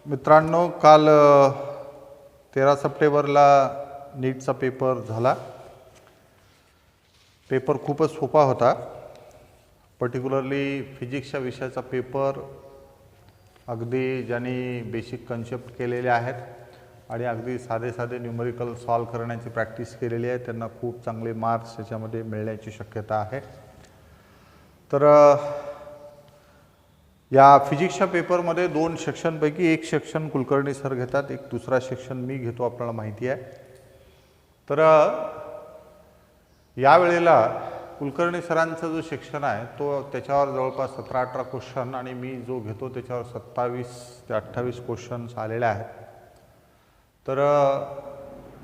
मित्रांनो, काल 13 सप्टेंबरला नीटचा पेपर झाला. पेपर खूपच सोपा होता. पर्टिक्युलरली फिजिक्सच्या विषयाचा पेपर अगदी ज्यांनी बेसिक कन्सेप्ट केलेले आहेत आणि अगदी साधे साधे न्यूमरिकल सॉल्व करण्याची प्रॅक्टिस केलेली आहे त्यांना खूप चांगले मार्क्स याच्यामध्ये मिळण्याची शक्यता आहे. तर या फिजिक्सच्या पेपरमध्ये 2 सेक्शनपैकी एक सेक्शन कुलकर्णी सर घेतात, एक दुसरा सेक्शन मी घेतो, आपल्याला माहिती आहे. तर यावेळेला कुलकर्णी सरांचा जो सेक्शन आहे तो त्याच्यावर जवळपास 17-18 क्वेश्चन आणि मी जो घेतो त्याच्यावर 27 ते 28 क्वेश्चन्स आलेले आहेत. तर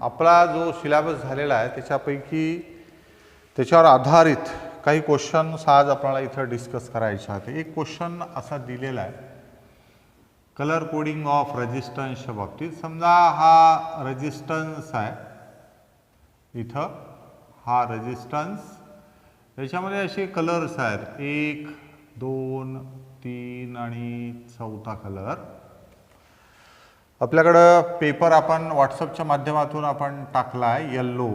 आपला जो सिलेबस झालेला आहे त्याच्यापैकी त्याच्यावर आधारित काही क्वेश्चन्स आज आपल्याला इथं डिस्कस करायचे आहेत. एक क्वेश्चन असा दिलेला आहे, कलर कोडिंग ऑफ रेजिस्टन्सच्या बाबतीत. समजा हा रेजिस्टन्स आहे, इथं हा रेजिस्टन्स, याच्यामध्ये असे कलर्स आहेत 1, 2, 3 आणि 4था कलर. आपल्याकडं पेपर आपण व्हॉट्सअपच्या माध्यमातून आपण टाकला आहे, येल्लो,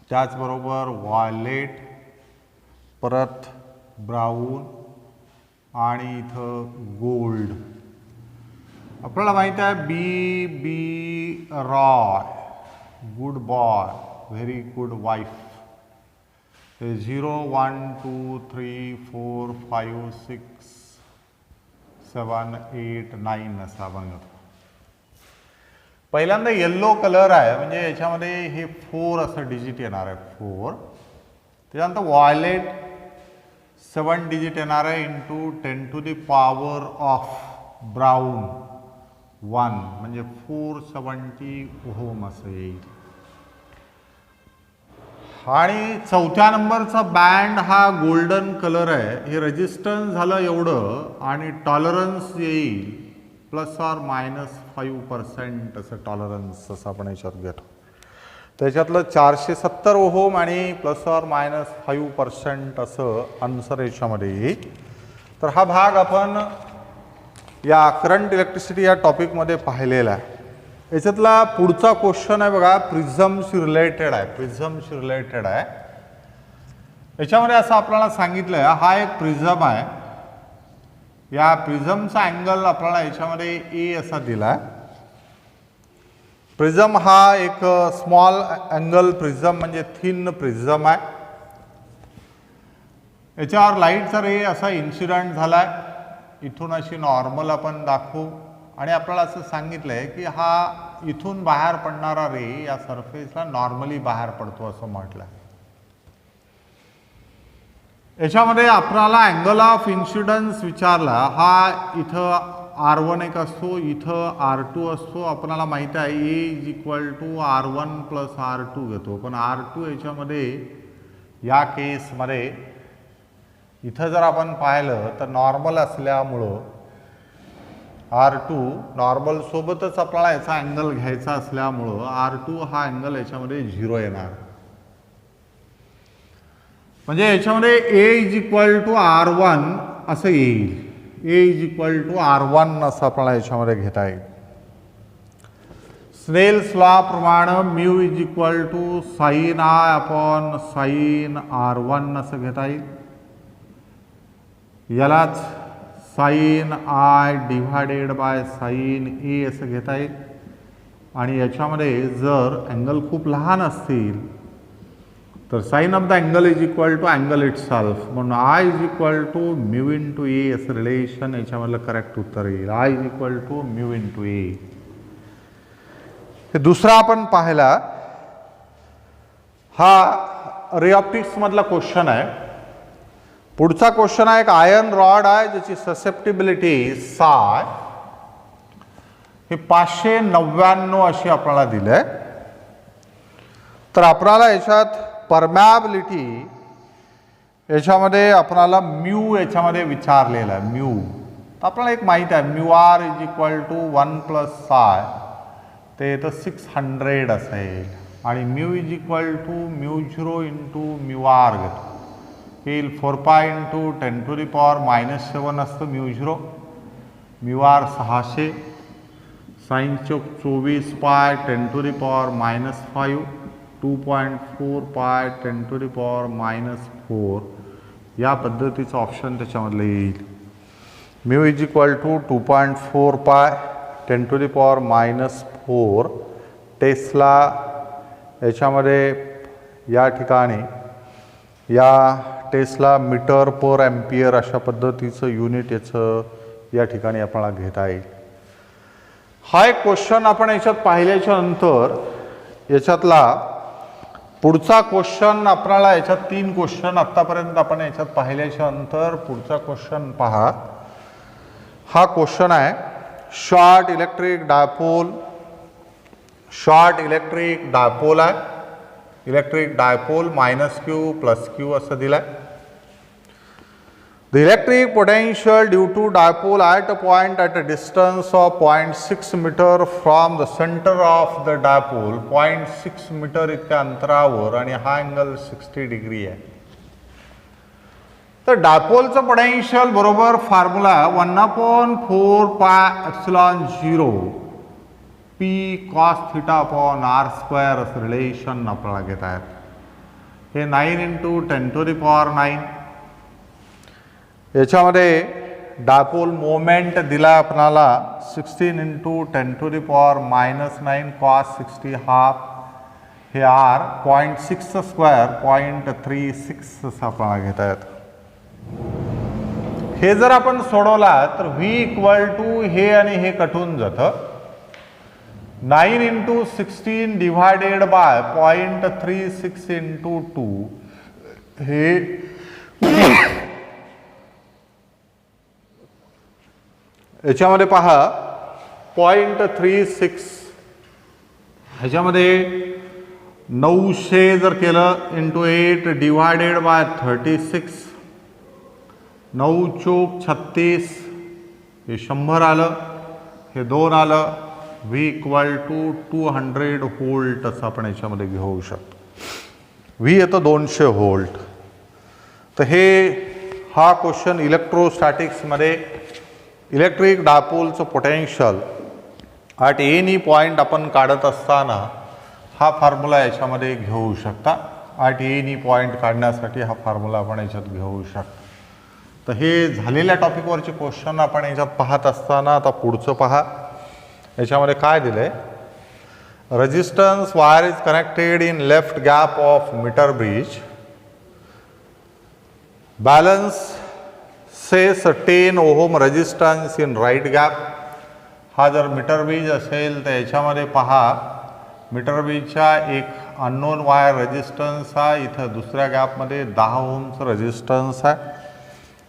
त्याचबरोबर व्हायलेट, परत ब्राऊन आणि इथं गोल्ड. आपल्याला माहिती आहे B Roy, good boy, very good wife. 0, 1, 2, 3, 4, 5, 6, 7, 8, 9 असं आपण घेतो. पहिल्यांदा येल्लो कलर आहे म्हणजे याच्यामध्ये हे 4 असं डिजिट येणार आहे, 4. त्याच्यानंतर व्हायलेट 7 डिजिट येणार आहे into 10 to the power of ब्राऊन 1 म्हणजे 470 ओहम असं येईल. आणि 4थ्या नंबरचा बँड हा गोल्डन कलर आहे. हे रेजिस्टन्स झालं एवढं आणि टॉलरन्स येईल ±5% असं टॉलरन्स असं आपण याच्यात घेतो. त्याच्यातलं 470 ओहम आणि ±5% असं आन्सर याच्यामध्ये येईल. तर हा भाग आपण या करंट इलेक्ट्रिसिटी या टॉपिकमध्ये पाहिलेला आहे. याच्यातला पुढचा क्वेश्चन आहे बघा, प्रिझमशी रिलेटेड आहे. प्रिझमशी रिलेटेड आहे. याच्यामध्ये असं आपल्याला सांगितलं आहे, हा एक प्रिझम आहे. या प्रिझमचा अँगल आपल्याला याच्यामध्ये ए असा दिला आहे. प्रिझम हा एक स्मॉल अँगल प्रिझम म्हणजे थिन प्रिझम आहे. याच्यावर लाईटचा रे असा इन्सिडेंट झाला आहे. इथून अशी नॉर्मल आपण दाखवू आणि आपल्याला असं सांगितलं आहे की हा इथून बाहेर पडणारा रे या सरफेसला नॉर्मली बाहेर पडतो असं म्हटलं आहे. याच्यामध्ये आपल्याला अँगल ऑफ इन्सिडन्स विचारला. हा इथं R1 एक असतो, इथं R2 असतो. आपल्याला माहिती आहे A = R1 + R2 घेतो, पण R2 याच्यामध्ये या केसमध्ये इथं जर आपण पाहिलं तर नॉर्मल असल्यामुळं R2 नॉर्मल सोबतच आपल्याला याचा अँगल घ्यायचा असल्यामुळं R2 हा अँगल याच्यामध्ये 0 येणार. म्हणजे याच्यामध्ये A = R1 असं येईल. A = R1 असं आपल्याला याच्यामध्ये घेता येईल. स्नेल्स लॉ प्रमाणे μ = sin I sin R1 असं घेता येईल. यालाच sin I / sin A असं घेता येईल. आणि याच्यामध्ये जर अँगल खूप लहान असतील तर sine of the angle = angle itself, म्हणून I = μ × A असं रिलेशन याच्यामधलं करेक्ट उत्तर येईल. I = μ × A. हे दुसरा आपण पाहिला, हा रे ऑप्टिक्स मधला क्वेश्चन आहे. पुढचा क्वेश्चन आहे, एक आयर्न रॉड आहे ज्याची ससेप्टिबिलिटी साय हे 599 अशी आपल्याला दिली आहे. तर आपल्याला याच्यात परमॅबिलिटी याच्यामध्ये आपल्याला म्यू याच्यामध्ये विचारलेला आहे. म्यू तर आपल्याला एक माहिती आहे μr = 1 + साय ते येतं 600 असेल आणि μ = μ0 × μr घेतो. येईल 4π × 10⁻⁻⁷ असतं μ0. म्यू आर 600, साइन चौक 24 पाय 10⁻⁻5, 2.4 पाय 10⁻⁻4 या पद्धतीचं ऑप्शन त्याच्यामधलं येईल. म्यू इज इक्वल टू 2.4 पाय 10⁻⁻4 टेस्ला याच्यामध्ये या ठिकाणी या टेस्ला मीटर पर एम्पियर अशा पद्धतीचं युनिट याचं या ठिकाणी आपल्याला घेता येईल. हा एक क्वेश्चन आपण याच्यात पाहिल्याच्या नंतर याच्यातला पुढचा क्वेश्चन आपल्याला याच्यात 3 क्वेश्चन आत्तापर्यंत आपण याच्यात पाहिल्याच्या नंतर पुढचा क्वेश्चन पहा. हा क्वेश्चन आहे short electric dipole. Short electric dipole आहे. इलेक्ट्रिक डायपोल -q + q असं दिलं आहे. The electric potential due to dipole at a point at a distance of 0.6 meter from the center of the dipole, 0.6 metre इतक्या अंतरावर आणि हा angle 60 degree आहे. तर डायपोलचं पोटेन्शियल बरोबर फॉर्म्युला 1/4πε0 p cos θ/r² असं रिलेशन आपल्याला घेत आहेत. हे 9 × 10⁹. याच्यामध्ये डायपोल मोमेंट दिला आपल्याला 16 × 10⁻⁻9 cos 60 हाफ. हे r 0.6 स्क्वेअर 0.36 असं आपल्याला घेता येतं. हे जर आपण सोडवला तर v = हे आणि हे कटून जातं. 9 × 16 डिवायडेड बाय 0.36 × 2 हे याच्यामध्ये पहा 0.36 ह्याच्यामध्ये 900 जर केलं × 8 डिवायडेड बाय 36 9 चौक 36 हे 100 आलं. हे 2 आलं. v = 200 व्होल्ट असं आपण याच्यामध्ये घेऊ शकतो. v येतं 200 व्होल्ट. तर हा क्वेश्चन इलेक्ट्रोस्टॅटिक्समध्ये इलेक्ट्रिक डायपोलचं पोटेन्शियल ॲट एनी पॉईंट आपण काढत असताना हा फॉर्म्युला याच्यामध्ये घेऊ शकता. ॲट एनी पॉईंट काढण्यासाठी हा फॉर्म्युला आपण याच्यात घेऊ शकता. तर हे झालेल्या टॉपिकवरचे क्वेश्चन आपण याच्यात पाहत असताना आता पुढचं पहा. याच्यामध्ये काय दिलं आहे. Resistance wire is connected in left gap of metre bridge. Balances 10 ohm resistance in right gap. हा जर मीटर ब्रिज असेल तर याच्यामध्ये पहा मीटर ब्रिजच्या एक अननोन वायर रेजिस्टन्स आहे. इथं दुसऱ्या गॅपमध्ये 10 ओहमचं रेजिस्टन्स आहे.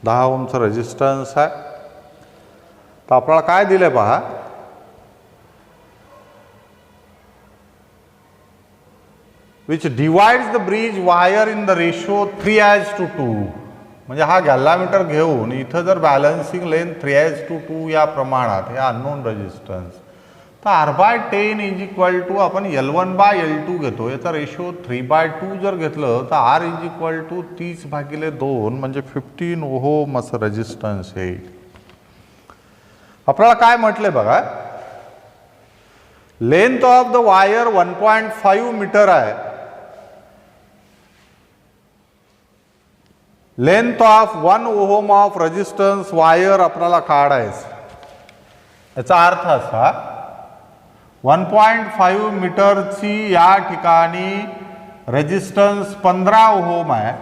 10 ओहमचं रेजिस्टन्स आहे. तर आपल्याला काय दिलं पहा. which divides the bridge wire in the ratio 3:2. म्हणजे हा गॅल्व्हॅमीटर घेऊन इथं जर बॅलन्सिंग लेंथ 3:2 या प्रमाणात हे अननोन रेजिस्टन्स तर r/10 = आपण L1/L2 घेतो. याचा रेशो 3/2 जर घेतलं तर r = 30/2 म्हणजे 15 ओहम असं रेजिस्टन्स येईल. आपल्याला काय म्हटलंय बघा. Length of the wire 1.5 metre आहे. Length of 1 ohm of resistance wire आपल्याला काढायचं. याचा अर्थ असा 1.5 मीटरची या ठिकाणी रेजिस्टन्स 15 ओहम आहे.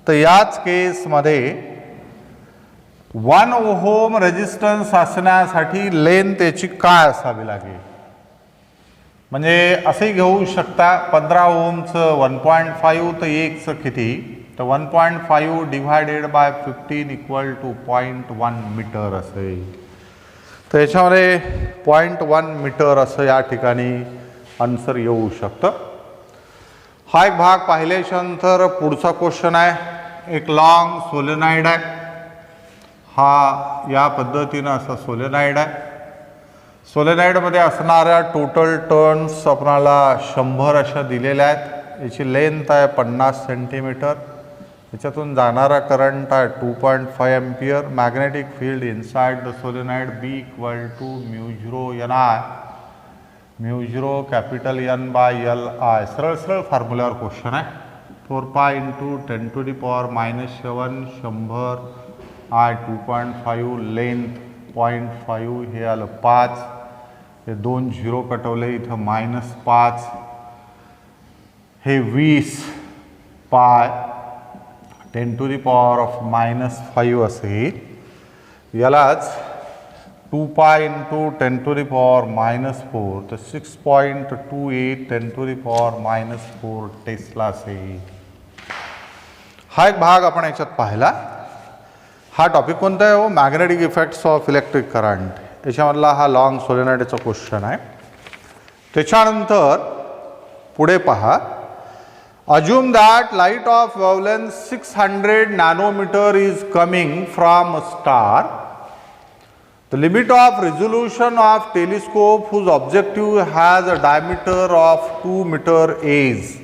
तर याच केसमध्ये 1 ओहम रेजिस्टन्स असण्यासाठी लेंथ याची काय असावी लागेल. म्हणजे असे घेऊ शकता 15 ओहमचं 1.5 तर 1चं किती तर 1.5 डिवायडेड बाय 15 = 0.1 मीटर असेल. तर याच्यामध्ये 0.1 मीटर असं या ठिकाणी आन्सर येऊ शकतं. हा एक भाग पाहिल्याच्या नंतर पुढचा क्वेश्चन आहे. एक लॉंग सोलेनाइड आहे. हा या पद्धतीनं असा सोलेनाइड आहे. सोलेनाइडमध्ये असणाऱ्या टोटल टर्न्स आपल्याला 100 अशा दिलेल्या आहेत. याची लेंथ आहे 50 सेंटीमीटर. याच्यातून जाणारा करंट आहे 2.5 ampere. Magnetic field inside the solenoid B equal to mu 0 Ni, mu 0 capital N by Li. सरळ सरळ फॉर्म्युल्यावर क्वेश्चन आहे. 4 pi into 10 to the power -7 100 I 2.5 length 0.5 हे आलं 5. हे 2 झिरो कटवले इथं -5. हे 20 पाय 10 टू द पॉवर ऑफ -5 असेल. यालाच 2 पाय इंटू 10 टू द पॉवर -4 तर 6.28 10 टू द पॉवर -4 टेस्ला असेल. हा एक भाग आपण याच्यात पाहिला. हा टॉपिक कोणता आहे हो? Magnetic effects of electric current. याच्यामधला हा लॉंग सोलेनॉइडचा क्वेश्चन आहे. त्याच्यानंतर पुढे पहा. Assume that light of wavelength 600 nanometer is coming from a star. The limit of resolution of telescope whose objective has a diameter of 2 meter is.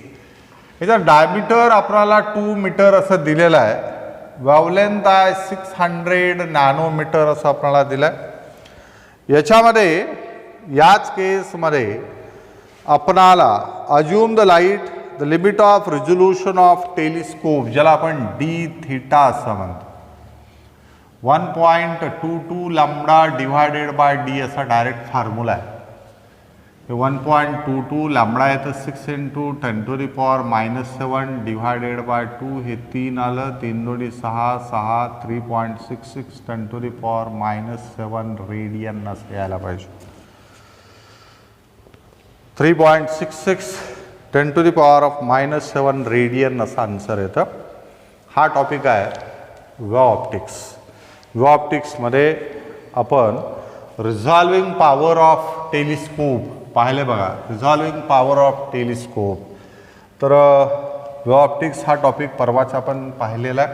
याचा diameter आपल्याला 2 metre असं दिलेलं आहे. वेव्हलेंथ आहे 600 नॅनोमीटर असं आपल्याला दिलं आहे. याच्यामध्ये याच केसमध्ये आपणाला assume the light the limit of resolution of telescope ज्याला आपण डी थीटा असं म्हणतो 1.22 लॅम्बडा डिवायडेड बाय डी असा डायरेक्ट फॉर्म्युला आहे. 1.22 लॅम्बडा येतं 6 into 10 to the power -7 divided by 2 हे 3 आलं 3 2 6 6 3.66 10 टू द पॉवर -7 रेडियन असं यायला पाहिजे. 3.66 10 to the power of -7 radian असा आन्सर येतं. हा टॉपिक आहे वेव्ह ऑप्टिक्स. वेव्ह ऑप्टिक्समध्ये आपण रिझॉल्विंग पॉवर ऑफ टेलिस्कोप पाहिले बघा. रिझॉल्विंग पॉवर ऑफ टेलिस्कोप. तर वेव्ह ऑप्टिक्स हा टॉपिक परवाचा आपण पाहिलेला आहे.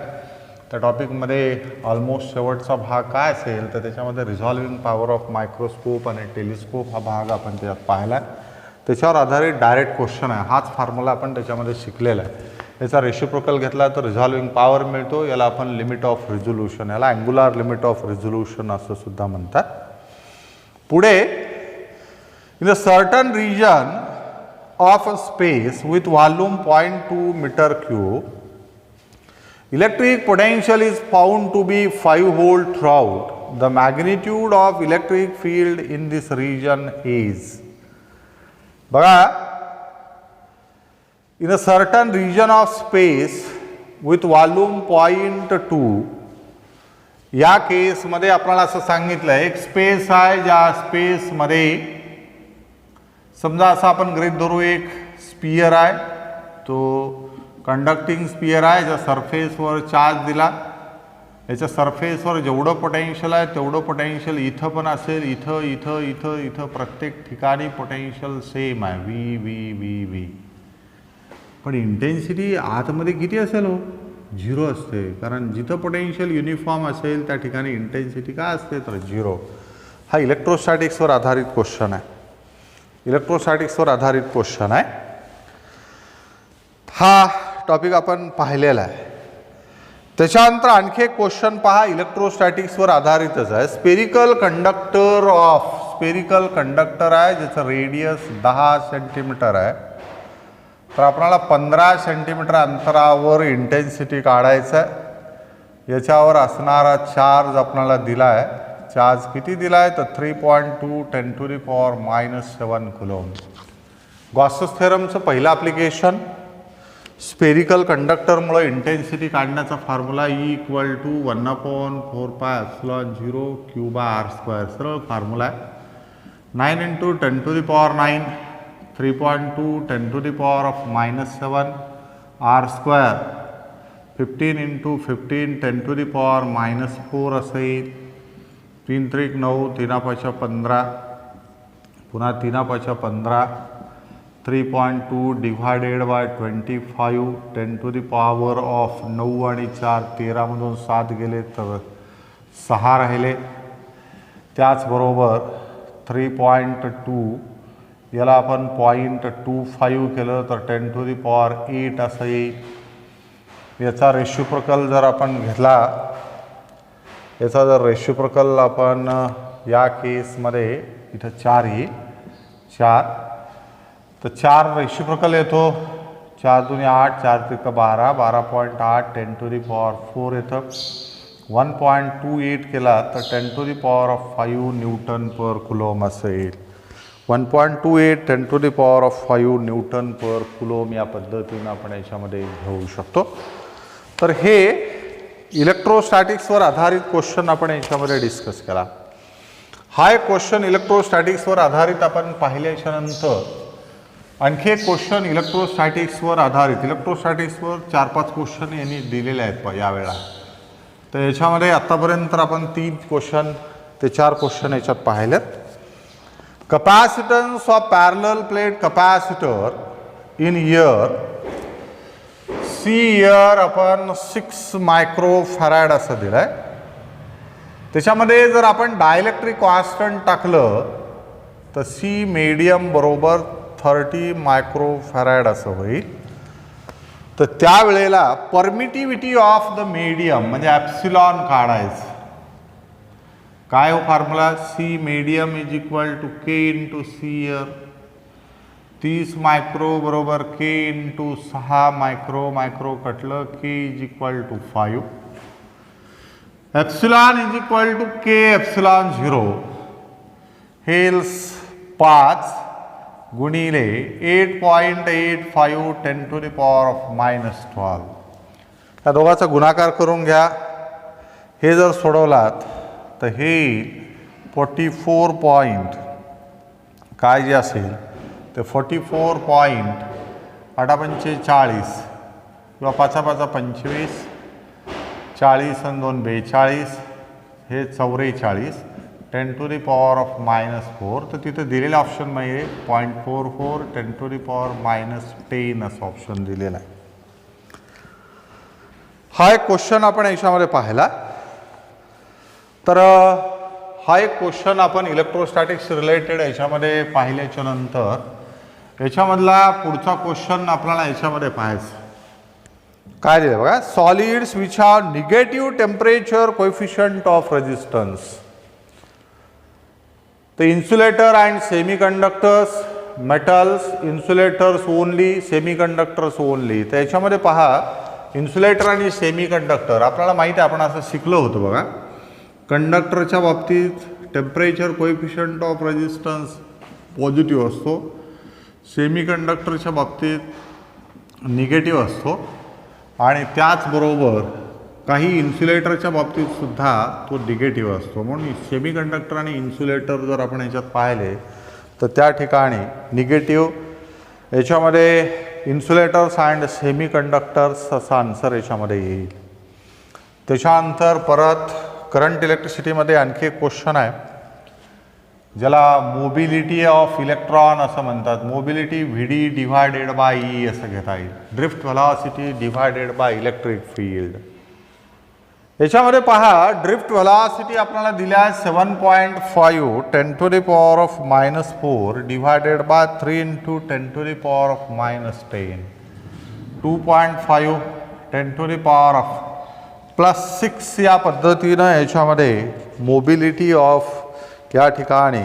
त्या टॉपिकमध्ये ऑलमोस्ट शेवटचा भाग काय असेल तर त्याच्यामध्ये रिझॉल्विंग पॉवर ऑफ मायक्रोस्कोप आणि टेलिस्कोप हा भाग आपण त्याच्यात पाहिला आहे. त्याच्यावर आधारित डायरेक्ट क्वेश्चन आहे. हाच फॉर्म्युला आपण त्याच्यामध्ये शिकलेला आहे. याचा रेसिप्रोकल घेतला तर रिझॉल्विंग पॉवर मिळतो. याला आपण लिमिट ऑफ रिझोल्यूशन याला अँग्युलर लिमिट ऑफ रिझोल्यूशन असं सुद्धा म्हणतात. पुढे in a certain region of a space with volume 0.2 metre cube electric potential is found to be 5 volt throughout. The magnitude of electric field in this region is. बघा. In a certain region of space with volume 0.2 या केसमध्ये आपल्याला असं सांगितलं एक space आहे. ज्या स्पेसमध्ये समजा असं आपण गृहीत धरू एक स्पियर आहे. तो कंडक्टिंग स्पियर आहे. ज्या सरफेसवर चार्ज दिला. याच्या सरफेसवर जेवढं पोटेन्शियल आहे तेवढं पोटेन्शियल इथं पण असेल. इथं इथं इथं इथं प्रत्येक ठिकाणी पोटेन्शियल सेम आहे व्ही व्ही व्ही व्ही. पण इंटेन्सिटी आतमध्ये किती असेल हो? 0 असते. कारण जिथं पोटेन्शियल युनिफॉर्म असेल त्या ठिकाणी इंटेन्सिटी काय असते तर 0. हा इलेक्ट्रोस्टॅटिक्सवर आधारित क्वेश्चन आहे. इलेक्ट्रोस्टॅटिक्सवर आधारित क्वेश्चन आहे. हा टॉपिक आपण पाहिलेला आहे. त्याच्यानंतर आणखी एक क्वेश्चन पहा इलेक्ट्रोस्टॅटिक्सवर आधारितच आहे. Spherical conductor of. Spherical conductor आहे ज्याचं रेडियस 10 सेंटीमीटर आहे. तर आपल्याला 15 सेंटीमीटर अंतरावर इंटेन्सिटी काढायचं आहे. याच्यावर असणारा चार्ज आपल्याला दिला आहे. चार्ज किती दिला आहे तर 3.2 10 to the power -7 coulomb. Gauss's थेरमचं पहिलं ॲप्लिकेशन. स्पेरिकल कंडक्टरमुळे इंटेन्सिटी काढण्याचा formula E equal to 1/4πε0 Q/r². सरळ फॉर्म्युला आहे. 9 into 10 to the power 9 3.2 10 to the power of -7 r². 15 into 15 10 to the power -4 असेल. 3 त्रिक 9 3 5 15 पुन्हा 3 5 15 3.2 divided by 25 10 to the power of 9 आणि 4 13 मधून 7 गेले तर 6 राहिले. त्याचबरोबर 3.2 याला आपण 0.25 केलं तर 10 टू द पॉवर 8 असं येईल. याचा रेसिप्रोकल जर आपण घेतला, याचा जर रेसिप्रोकल आपण या केसमध्ये इथं 4 येईल, 4, तर 4 रेसिप्रोकल येतो, 4 दूनी 8, 4 त्रिक 12, 12.8 10⁴ येतं. 1.28 केला तर 10⁵ न्यूटन पर कुलोम असं येईल. 1.28 10⁵ न्यूटन पर कुलोम या पद्धतीनं आपण याच्यामध्ये घेऊ शकतो. तर हे इलेक्ट्रोस्टॅटिक्सवर आधारित क्वेश्चन आपण याच्यामध्ये डिस्कस केला. हा एक क्वेश्चन इलेक्ट्रोस्टॅटिक्सवर आधारित आपण पाहिल्याच्या नंतर आणखी एक क्वेश्चन इलेक्ट्रोस्टॅटिक्सवर आधारित, इलेक्ट्रोस्टॅटिक्सवर 4-5 क्वेश्चन यांनी दिलेले आहेत यावेळा. तर याच्यामध्ये आत्तापर्यंत आपण 3 क्वेश्चन ते 4 क्वेश्चन याच्यात पाहिलेत. Capacitance of parallel plate capacitor in air, C air आपण 6 मायक्रोफॅरॅड असं दिलं आहे. त्याच्यामध्ये जर आपण डायलेक्ट्रिक कॉन्स्टंट टाकलं तर सी मीडियम बरोबर 30 मायक्रोफॅरॅड असं होईल. तर त्यावेळेला परमिटिव्हिटी ऑफ द मीडियम म्हणजे ॲप्सिलॉन काढायचं. काय हो formula? C medium is equal to K into C air. 30 micro बरोबर के इंटू 6 मायक्रो, मायक्रो कटलं, K is equal to 5. Epsilon is equal to K epsilon 0 हेल्स 5 गुणिले 8.85 10⁻⁻12. या दोघांचा गुणाकार करून घ्या. हे जर सोडवलात तर हे 44 पॉइंट काय जे असेल ते 44 पॉइंट 8×45 किंवा 5×5 25, 40 आणि 2 42, हे 44 10⁻⁻4. तर तिथं दिलेल्या ऑप्शनमध्ये 0.44 10⁻⁻10 असं ऑप्शन दिलेलं आहे. हा एक क्वेश्चन आपण याच्यामध्ये पाहिला. तर हा एक क्वेश्चन आपण इलेक्ट्रोस्टॅटिक्स रिलेटेड याच्यामध्ये पाहिल्याच्या नंतर याच्यामधला पुढचा क्वेश्चन आपल्याला याच्यामध्ये पाहायचं. काय दिलं बघा, solids which are negative temperature coefficient of resistance. The insulator and semiconductors, metals, insulators only, semiconductors only. तर याच्यामध्ये पहा, इन्सुलेटर आणि सेमीकंडक्टर आपल्याला माहिती आहे, आपण असं शिकलो होतो बघा. कंडक्टरच्या बाबतीत temperature coefficient of resistance positive असतो, सेमीकंडक्टरच्या बाबतीत निगेटिव्ह असतो, आणि त्याचबरोबर काही इन्सुलेटरच्या बाबतीत सुद्धा तो निगेटिव्ह असतो. म्हणून सेमीकंडक्टर आणि इन्सुलेटर जर आपण याच्यात पाहिले तर त्या ठिकाणी निगेटिव्ह, याच्यामध्ये इन्सुलेटर्स अँड सेमीकंडक्टर्स असा आन्सर याच्यामध्ये येईल. त्याच्यानंतर परत करंट इलेक्ट्रिसिटीमध्ये आणखी एक क्वेश्चन आहे ज्याला मोबिलिटी ऑफ इलेक्ट्रॉन असं म्हणतात. Mobility VD divided by E असं घेता येईल. Drift velocity divided by electric field. याच्यामध्ये पहा, ड्रिफ्ट व्हेलॉसिटी आपल्याला दिल्या 7.5 10⁻⁻4 डिवायडेड बाय 3 × 10⁻⁻10, 2.5 10⁻+6 या पद्धतीनं याच्यामध्ये मोबिलिटी ऑफ या ठिकाणी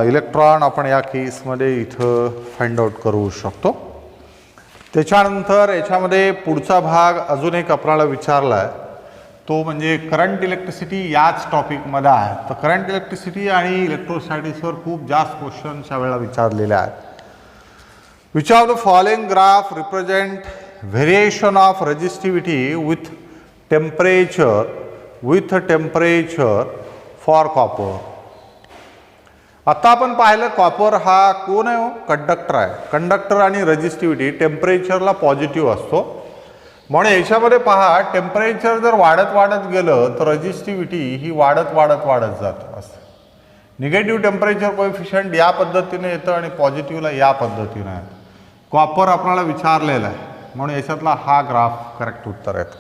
इलेक्ट्रॉन आपण या केसमध्ये इथं फाइंड आउट करू शकतो. त्याच्यानंतर याच्यामध्ये पुढचा भाग अजून एक आपल्याला विचारला आहे, तो म्हणजे करंट इलेक्ट्रिसिटी याच टॉपिकमध्ये आहे. तर करंट इलेक्ट्रिसिटी आणि इलेक्ट्रोस्टॅटिक्सवर खूप जास्त क्वेश्चन्स यावेळेला विचारलेले आहेत. Which of the following graph represent variation of resistivity with temperature for copper. आता आपण पाहिलं कॉपर हा कोण आहे हो? कंडक्टर आहे. कंडक्टर आणि रेजिस्टिव्हिटी टेम्परेचरला पॉझिटिव्ह असतो. म्हणून याच्यामध्ये पहा, टेम्परेचर जर वाढत वाढत गेलं तर रेजिस्टिव्हिटी ही वाढत जातं असं. निगेटिव्ह टेम्परेचर कोएफिशियंट या पद्धतीने येतं आणि पॉझिटिव्हला या पद्धतीनं आहे. कॉपर आपल्याला विचारलेला आहे, म्हणून याच्यातला हा ग्राफ करेक्ट उत्तर येतं.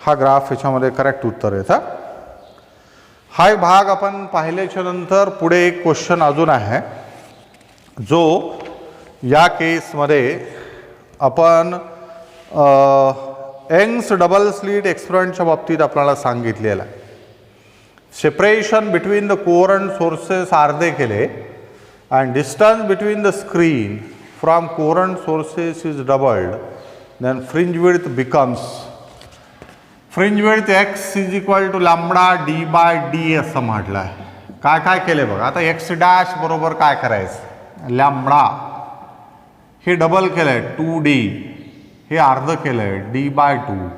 हा ग्राफ याच्यामध्ये करेक्ट उत्तर येतं. हा एक भाग आपण पाहिल्याच्या नंतर पुढे एक क्वेश्चन अजून आहे जो या केसमध्ये आपण यंग्स डबल स्लिट एक्सपेरिमेंटच्या बाबतीत आपल्याला सांगितलेलं आहे. सेपरेशन बिटवीन द कोरंट सोर्सेस अर्धे केले and distance between the screen from current sources is doubled, then fringe width becomes x is equal to lambda d by d असं म्हटलं आहे. काय काय केले बघा. आता x डॅश बरोबर काय करायचं, लॅम्बडा हे डबल केलं आहे 2d, हे अर्ध केलं आहे d by 2.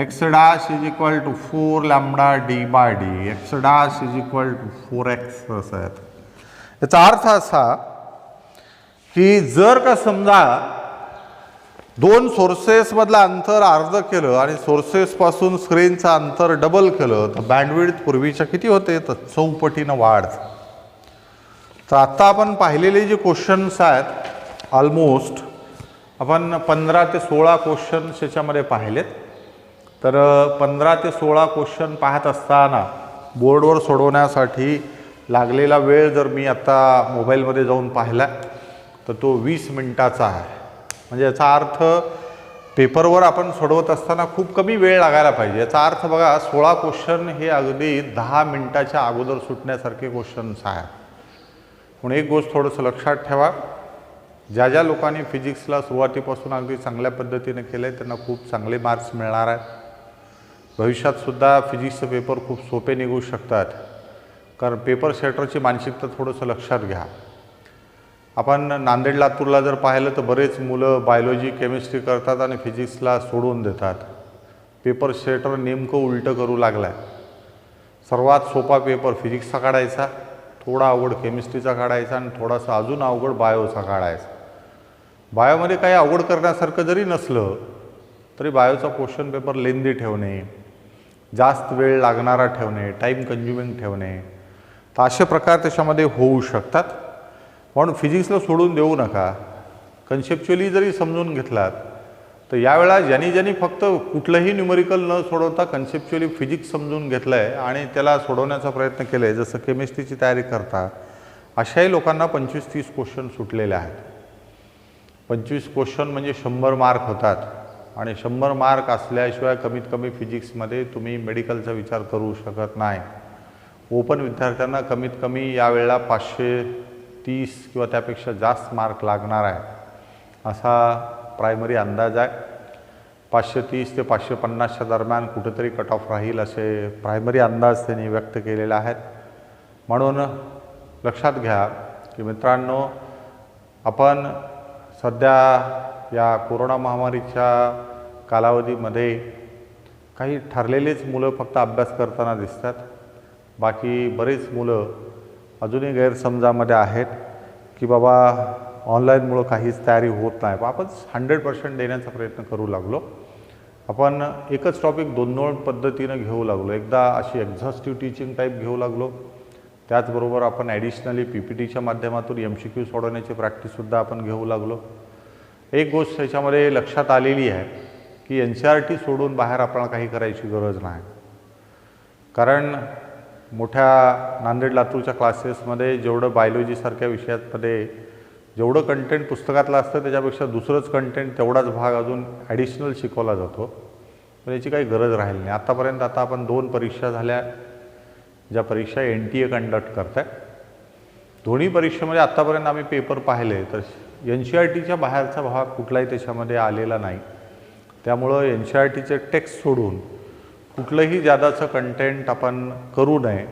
x dash is equal to 4 lambda d by d, x dash is equal to 4x असं आहे. याचा अर्थ असा की जर का समजा दोन सोर्सेस मधलं अंतर अर्ध केलं आणि सोर्सेस पासून स्क्रीनचं अंतर डबल केलं तर बँडविड्थ पूर्वीच्या किती होते, तर 4 पटीनं वाढते. तर आता आपण पाहिलेले जे क्वेश्चन्स आहेत ऑलमोस्ट आपण 15 ते 16 क्वेश्चन्स याच्यामध्ये पाहिलेत. तर 15 ते 16 क्वेश्चन पाहत असताना बोर्डवर सोडवण्यासाठी लागलेला वेळ जर मी आता मोबाईलमध्ये जाऊन पाहिला तर तो 20 मिनिटाचा आहे. म्हणजे याचा अर्थ पेपरवर आपण सोडवत असताना खूप कमी वेळ लागायला पाहिजे. याचा अर्थ बघा 16 क्वेश्चन हे अगदी 10 मिनिटाच्या अगोदर सुटण्यासारखे क्वेश्चन्स आहेत. म्हणून एक गोष्ट थोडंसं लक्षात ठेवा, ज्या ज्या लोकांनी फिजिक्सला सुरुवातीपासून अगदी चांगल्या पद्धतीने केलं आहे त्यांना खूप चांगले मार्क्स मिळणार आहेत. भविष्यातसुद्धा फिजिक्सचे पेपर खूप सोपे निघू शकतात. कारण पेपर सेटरची मानसिकता थोडंसं लक्षात घ्या. आपण नांदेड लातूरला जर पाहिलं तर बरेच मुलं बायोलॉजी केमिस्ट्री करतात आणि फिजिक्सला सोडून देतात. पेपर सेटर नेमकं उलटं करू लागला आहे. सर्वात सोपा पेपर फिजिक्सचा काढायचा, थोडा अवघड केमिस्ट्रीचा काढायचा आणि थोडासा अजून अवघड बायोचा काढायचा. बायोमध्ये काही अवघड करण्यासारखं जरी नसलं तरी बायोचा क्वेश्चन पेपर लेंदी ठेवणे, जास्त वेळ लागणारा ठेवणे, टाईम कन्झ्युमिंग ठेवणे, तर असे प्रकार त्याच्यामध्ये होऊ शकतात. म्हणून फिजिक्सला सोडून देऊ नका. कन्सेप्च्युअली जरी समजून घेतलात तर यावेळा ज्यांनी फक्त कुठलंही न्यूमरिकल न सोडवता कन्सेप्च्युअली फिजिक्स समजून घेतलं आहे आणि त्याला सोडवण्याचा प्रयत्न केला आहे, जसं केमिस्ट्रीची तयारी करता, अशाही लोकांना 25-30 क्वेश्चन सुटलेले आहेत. 25 क्वेश्चन म्हणजे 100 मार्क होतात आणि 100 मार्क असल्याशिवाय कमीत कमी फिजिक्समध्ये तुम्ही मेडिकलचा विचार करू शकत नाही. ओपन विद्यार्थ्यांना कमीत कमी यावेळेला 530 किंवा त्यापेक्षा जास्त मार्क लागणार आहे असा प्रायमरी अंदाज आहे. 530 ते 550च्या दरम्यान कुठेतरी कट ऑफ राहील असे प्रायमरी अंदाज त्यांनी व्यक्त केलेले आहेत. म्हणून लक्षात घ्या की मित्रांनो, आपण सध्या या कोरोना महामारीच्या कालावधीमध्ये काही ठरलेलेच मुलं फक्त अभ्यास करताना दिसतात. बाकी बरेच मुलं अजूनही गैरसमजामध्ये आहेत की बाबा ऑनलाईनमुळं काहीच तयारी होत नाही. आपण 100% देण्याचा प्रयत्न करू लागलो. आपण एकच टॉपिक 2-2 पद्धतीनं घेऊ लागलो. एकदा अशी एक्झॉस्टिव्ह टीचिंग टाईप घेऊ लागलो, त्याचबरोबर आपण ॲडिशनली PPTच्या माध्यमातून MCQ सोडवण्याची प्रॅक्टिससुद्धा आपण घेऊ लागलो. एक गोष्ट त्याच्यामध्ये लक्षात आलेली आहे की NCERT सोडून बाहेर आपल्याला काही करायची गरज नाही. कारण मोठ्या नांदेड लातूरच्या क्लासेसमध्ये जेवढं बायोलॉजीसारख्या विषयामध्ये जेवढं कंटेंट पुस्तकातलं असतं त्याच्यापेक्षा दुसरंच कंटेंट तेवढाच भाग अजून ॲडिशनल शिकवला जातो. पण याची काही गरज राहिली नाही. आत्तापर्यंत आता आपण 2 परीक्षा झाल्या, ज्या परीक्षा NTA कंडक्ट करत आहे. दोन्ही परीक्षेमध्ये आत्तापर्यंत आम्ही पेपर पाहिले तर NCERTच्या बाहेरचा भाग कुठलाही त्याच्यामध्ये आलेला नाही. त्यामुळं NCERTचे टेक्स्ट सोडून कुठलंही जादाचं कंटेंट आपण करू नये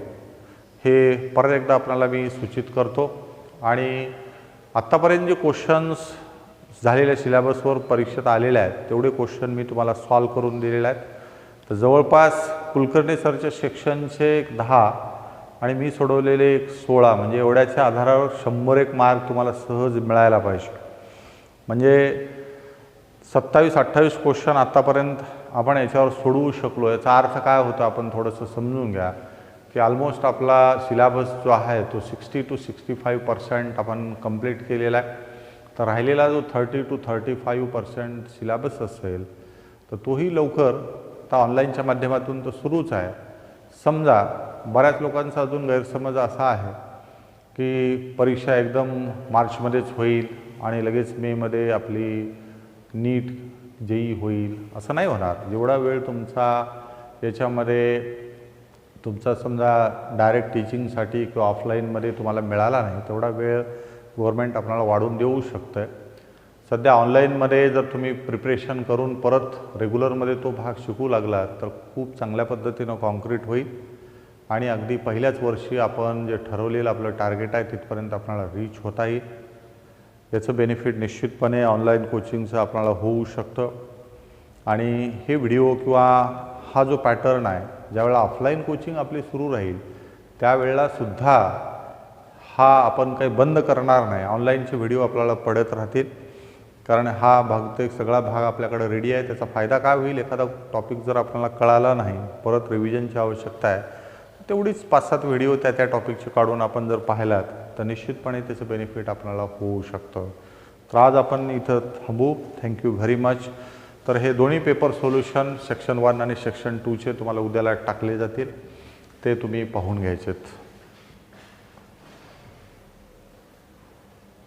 हे परत एकदा आपल्याला मी सूचित करतो. आणि आत्तापर्यंत जे क्वेश्चन्स झालेल्या सिलेबसवर परीक्षेत आलेले आहेत तेवढे क्वेश्चन मी तुम्हाला सॉल्व करून दिलेले आहेत. तर जवळपास कुलकर्णी सरच्या सेक्शनचे 10 आणि मी सोडवलेले 16 म्हणजे एवढ्याच्या आधारावर 101 मार्क तुम्हाला सहज मिळायला पाहिजे. म्हणजे 27-28 क्वेश्चन आत्तापर्यंत आपण याच्यावर सोडवू शकलो. याचा अर्थ काय होता आपण थोडंसं समजून घ्या की ऑलमोस्ट आपला सिलेबस जो आहे तो 60 to 65% आपण कंप्लीट केलेला आहे. तर राहिलेला जो 30 to 35% सिलेबस असेल तर तोही लवकर आता ऑनलाईनच्या माध्यमातून तर सुरूच आहे. समजा बऱ्याच लोकांचा अजून गैरसमज असा आहे की परीक्षा एकदम मार्चमध्येच होईल आणि लगेच मेमध्ये आपली नीट जेई होईल असं नाही होणार. जेवढा वेळ तुमचा याच्यामध्ये तुमचा समजा डायरेक्ट टीचिंगसाठी किंवा ऑफलाईनमध्ये तुम्हाला मिळाला नाही तेवढा वेळ गव्हर्नमेंट आपल्याला वाढवून देऊ शकतं आहे. सध्या ऑनलाईनमध्ये जर तुम्ही प्रिपरेशन करून परत रेग्युलरमध्ये तो भाग शिकू लागला तर खूप चांगल्या पद्धतीनं कॉन्क्रीट होईल आणि अगदी पहिल्याच वर्षी आपण जे ठरवलेलं आपलं टार्गेट आहे तिथपर्यंत आपल्याला रीच होता येईल. याचं बेनिफिट निश्चितपणे ऑनलाईन कोचिंगचं आपल्याला होऊ शकतं. आणि हे व्हिडिओ किंवा हा जो पॅटर्न आहे ज्यावेळेला ऑफलाईन कोचिंग आपली सुरू राहील त्यावेळेला सुद्धा हा आपण काही बंद करणार नाही. ऑनलाईनचे व्हिडिओ आपल्याला पडत राहतील कारण हा भाग सगळा भाग आपल्याकडे रेडी आहे. त्याचा फायदा काय होईल, एखादा टॉपिक जर आपल्याला कळाला नाही परत रिव्हिजनची आवश्यकता आहे तेवढीच 5-7 व्हिडिओ त्या टॉपिकचे काढून आपण जर पाहिलात तर निश्चितपणे त्याचं बेनिफिट आपल्याला होऊ शकतं. तर आज आपण इथं थांबू. Thank you very much. तर हे दोन्ही पेपर सोल्युशन सेक्शन 1 आणि सेक्शन 2चे तुम्हाला उद्याला टाकले जातील, ते तुम्ही पाहून घ्यायचेत.